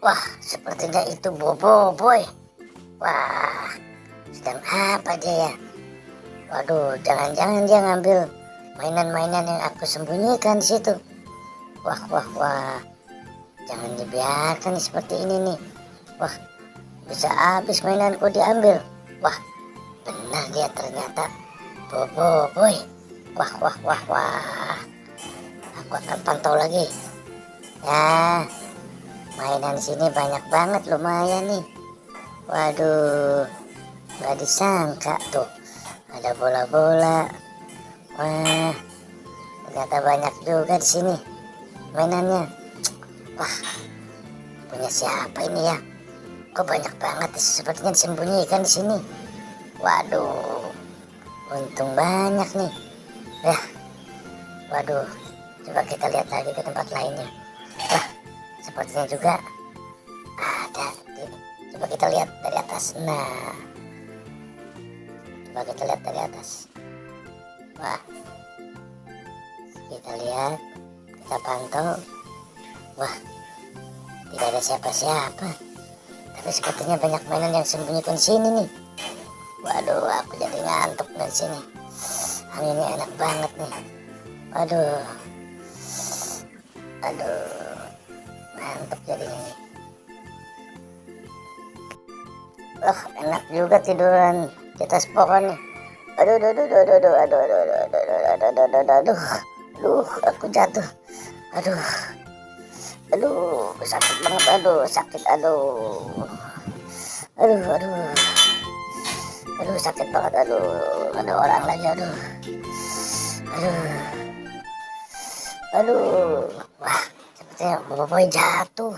Wah, sepertinya itu Bobo Boy. Wah, sedang apa dia ya? Waduh, jangan-jangan dia ngambil mainan-mainan yang aku sembunyikan di situ. Wah, wah, wah. Jangan dibiarkan seperti ini nih. Wah, bisa habis mainanku diambil. Wah, benar dia ternyata Bobo Boy. Wah, wah, wah, wah. Aku akan pantau lagi. Ya, mainan sini banyak banget, lumayan nih. Waduh, nggak disangka tuh ada bola-bola. Wah, ternyata banyak juga di sini mainannya. Wah, punya siapa ini ya? Kok banyak banget, sepertinya disembunyikan di sini. Waduh, untung banyak nih. Ya, waduh, coba kita lihat lagi ke tempat lainnya. Wah, sepertinya juga ada. Coba kita lihat dari atas. Nah, coba kita lihat dari atas. Wah, kita lihat, kita pantau. Wah, tidak ada siapa-siapa. Tapi sepertinya banyak mainan yang sembunyikan sini nih. Waduh, aku jadi ngantuk dari sini. Anginnya enak banget nih. Waduh, aduh, ngantuk jadinya nih. Wah, enak juga tiduran di atas pohon nih. Aduh, aduh, aduh, aduh, aduh, aduh, aduh, aduh, aduh, aduh, aduh, aduh, aduh, aduh, aduh, aku jatuh. Aduh, aduh, sakit banget, aduh, sakit, aduh, aduh, aduh, aduh, sakit banget, aduh, ada orang lagi, aduh, aduh, aduh, wah, sepertinya Boboiboy jatuh.